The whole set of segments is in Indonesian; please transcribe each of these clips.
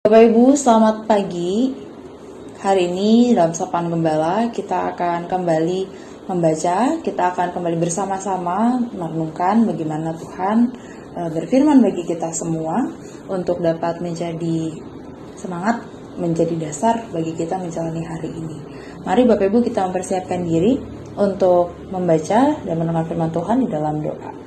Bapak Ibu, selamat pagi. Hari ini dalam Sapaan Gembala kita akan kembali membaca, kita akan kembali bersama-sama merenungkan bagaimana Tuhan berfirman bagi kita semua untuk dapat menjadi semangat, menjadi dasar bagi kita menjalani hari ini. Mari Bapak Ibu kita mempersiapkan diri untuk membaca dan mendengar firman Tuhan di dalam doa.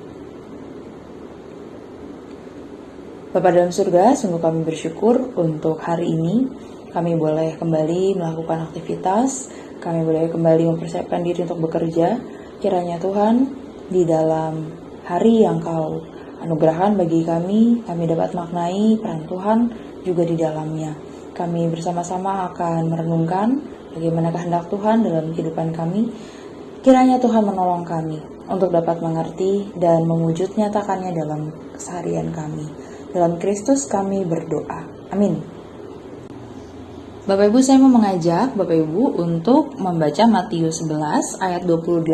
Bapa dalam surga, sungguh kami bersyukur untuk hari ini. Kami boleh kembali melakukan aktivitas, kami boleh kembali mempersiapkan diri untuk bekerja. Kiranya Tuhan, di dalam hari yang Kau anugerahkan bagi kami dapat maknai peran Tuhan juga di dalamnya. Kami bersama-sama akan merenungkan bagaimana kehendak Tuhan dalam kehidupan kami. Kiranya Tuhan menolong kami untuk dapat mengerti dan mewujud nyatakannya dalam keseharian kami. Dalam Kristus kami berdoa. Amin. Bapak Ibu, saya mau mengajak Bapak Ibu untuk membaca Matius 11 ayat 28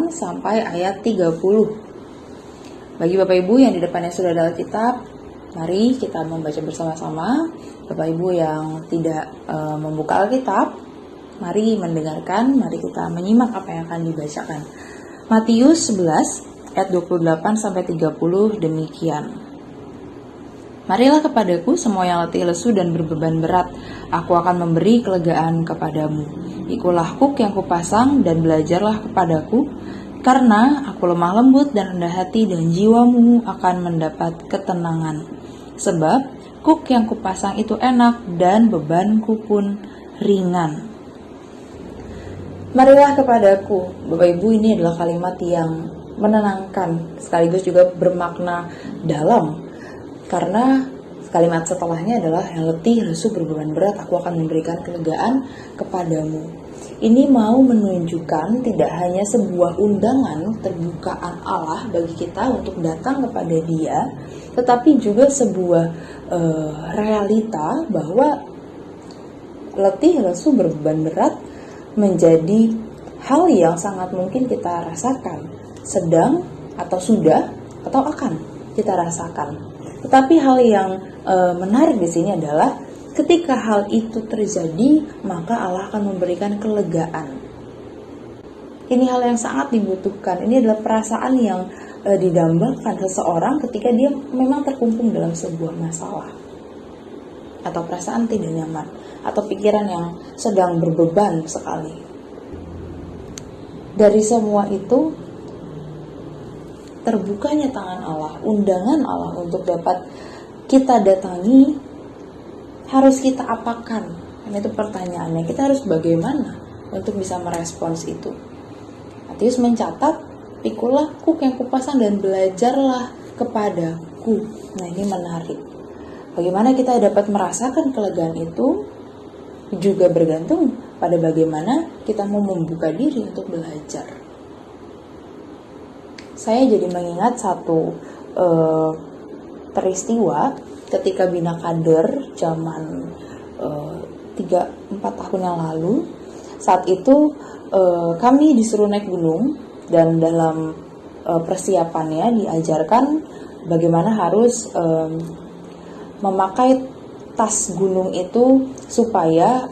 sampai ayat 30. Bagi Bapak Ibu yang di depannya sudah ada Alkitab, mari kita membaca bersama-sama. Bapak Ibu yang tidak membuka Alkitab, mari mendengarkan, mari kita menyimak apa yang akan dibacakan. Matius 11 ayat 28 sampai 30 demikian. Marilah kepadaku semua yang letih lesu dan berbeban berat, aku akan memberi kelegaan kepadamu. Ikulah kuk yang kupasang dan belajarlah kepadaku, karena aku lemah lembut dan rendah hati dan jiwamu akan mendapat ketenangan. Sebab kuk yang kupasang itu enak dan bebanku pun ringan. Marilah kepadaku, Bapak Ibu, ini adalah kalimat yang menenangkan, sekaligus juga bermakna dalam. Karena kalimat setelahnya adalah yang letih, lesu, berbeban berat, aku akan memberikan kelegaan kepadamu. Ini mau menunjukkan tidak hanya sebuah undangan terbukaan Allah bagi kita untuk datang kepada Dia, tetapi juga sebuah realita bahwa letih, lesu, berbeban berat menjadi hal yang sangat mungkin kita rasakan, sedang atau sudah atau akan kita rasakan. Tetapi hal yang menarik di sini adalah ketika hal itu terjadi, maka Allah akan memberikan kelegaan. Ini hal yang sangat dibutuhkan. Ini adalah perasaan yang didambakan seseorang ketika dia memang terkungkung dalam sebuah masalah, atau perasaan tidak nyaman, atau pikiran yang sedang berbeban sekali. Dari semua itu, terbukanya tangan Allah, undangan Allah untuk dapat kita datangi, harus kita apakan? Karena itu pertanyaannya, kita harus bagaimana untuk bisa merespons itu? Matius mencatat, pikulah kuk yang kupasang dan belajarlah kepadaku. Nah, ini menarik. Bagaimana kita dapat merasakan kelegaan itu juga bergantung pada bagaimana kita mau membuka diri untuk belajar. Saya jadi mengingat satu peristiwa ketika Bina Kader zaman 3-4 tahun yang lalu. Saat itu kami disuruh naik gunung, dan dalam persiapannya diajarkan bagaimana harus memakai tas gunung itu supaya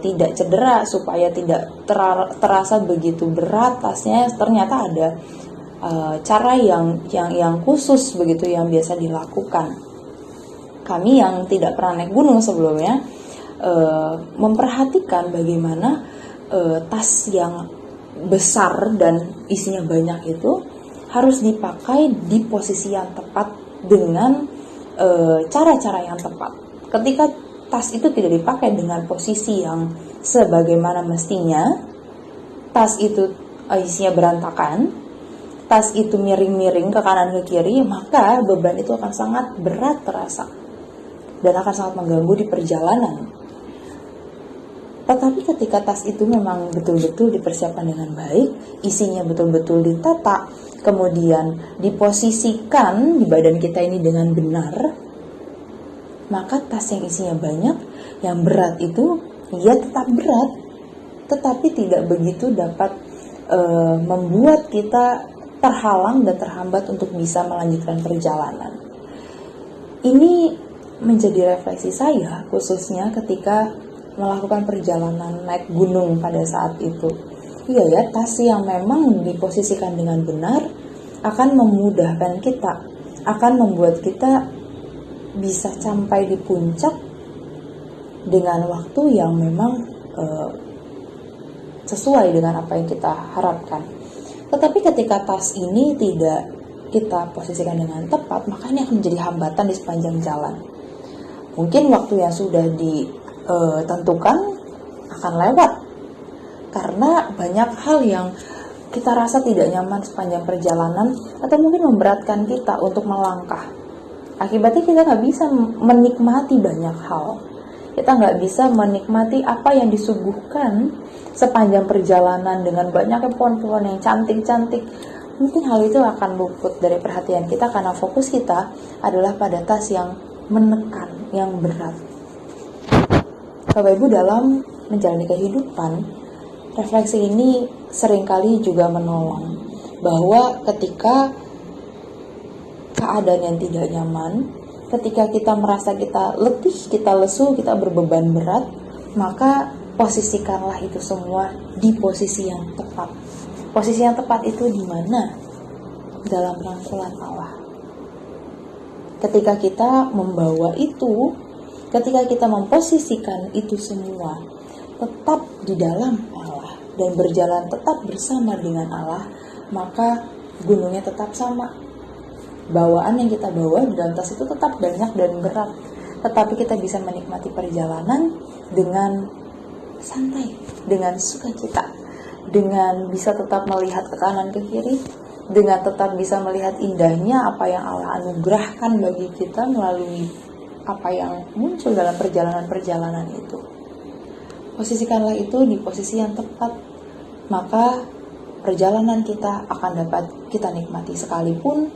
tidak cedera, supaya tidak terasa begitu berat tasnya. Ternyata ada cara yang khusus begitu yang biasa dilakukan. Kami yang tidak pernah naik gunung sebelumnya memperhatikan bagaimana tas yang besar dan isinya banyak itu harus dipakai di posisi yang tepat dengan cara-cara yang tepat. Ketika tas itu tidak dipakai dengan posisi yang sebagaimana mestinya, tas itu isinya berantakan, tas itu miring-miring ke kanan ke kiri, maka beban itu akan sangat berat terasa dan akan sangat mengganggu di perjalanan. Tetapi ketika tas itu memang betul-betul dipersiapkan dengan baik, isinya betul-betul ditata, kemudian diposisikan di badan kita ini dengan benar, maka tas yang isinya banyak, yang berat itu ya tetap berat, tetapi tidak begitu dapat membuat kita terhalang dan terhambat untuk bisa melanjutkan perjalanan. Ini menjadi refleksi saya, khususnya ketika melakukan perjalanan naik gunung pada saat itu. Iya ya, tas yang memang diposisikan dengan benar akan memudahkan kita, akan membuat kita bisa sampai di puncak dengan waktu yang memang sesuai dengan apa yang kita harapkan. Tetapi ketika tas ini tidak kita posisikan dengan tepat, maka ini akan menjadi hambatan di sepanjang jalan. Mungkin waktu yang sudah ditentukan akan lewat, karena banyak hal yang kita rasa tidak nyaman sepanjang perjalanan, atau mungkin memberatkan kita untuk melangkah. Akibatnya kita nggak bisa menikmati banyak hal. Kita nggak bisa menikmati apa yang disuguhkan sepanjang perjalanan dengan banyaknya pohon-pohon yang cantik-cantik. Mungkin hal itu akan luput dari perhatian kita karena fokus kita adalah pada tas yang menekan, yang berat. Bapak Ibu, dalam menjalani kehidupan, refleksi ini seringkali juga menolong bahwa ketika keadaan yang tidak nyaman, ketika kita merasa kita letih, kita lesu, kita berbeban berat, maka posisikanlah itu semua di posisi yang tepat. Posisi yang tepat itu di mana? Dalam rangkulan Allah. Ketika kita membawa itu, ketika kita memposisikan itu semua tetap di dalam Allah dan berjalan tetap bersama dengan Allah, maka gunungnya tetap sama. Bawaan yang kita bawa di dalam tas itu tetap banyak dan berat, tetapi kita bisa menikmati perjalanan dengan santai, dengan sukacita, dengan bisa tetap melihat ke kanan ke kiri, dengan tetap bisa melihat indahnya apa yang Allah anugerahkan bagi kita melalui apa yang muncul dalam perjalanan-perjalanan itu. Posisikanlah itu di posisi yang tepat, maka perjalanan kita akan dapat kita nikmati sekalipun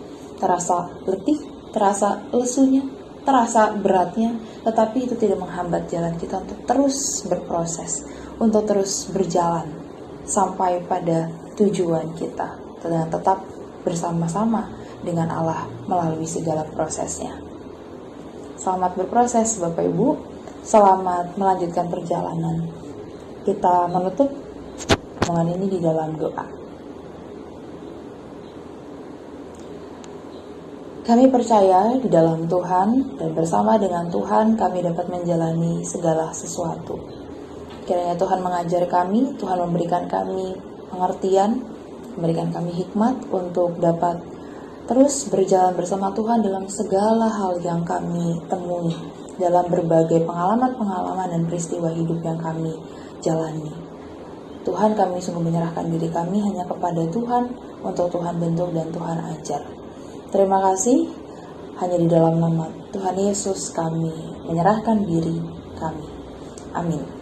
terasa letih, terasa lesunya, terasa beratnya, tetapi itu tidak menghambat jalan kita untuk terus berproses, untuk terus berjalan sampai pada tujuan kita, dan tetap bersama-sama dengan Allah melalui segala prosesnya. Selamat berproses Bapak Ibu, selamat melanjutkan perjalanan. Kita menutup omongan ini di dalam doa. Kami percaya di dalam Tuhan, dan bersama dengan Tuhan kami dapat menjalani segala sesuatu. Kiranya Tuhan mengajar kami, Tuhan memberikan kami pengertian, memberikan kami hikmat untuk dapat terus berjalan bersama Tuhan dalam segala hal yang kami temui, dalam berbagai pengalaman-pengalaman dan peristiwa hidup yang kami jalani. Tuhan, kami sungguh menyerahkan diri kami hanya kepada Tuhan, untuk Tuhan bentuk dan Tuhan ajar. Terima kasih, hanya di dalam nama Tuhan Yesus kami menyerahkan diri kami. Amin.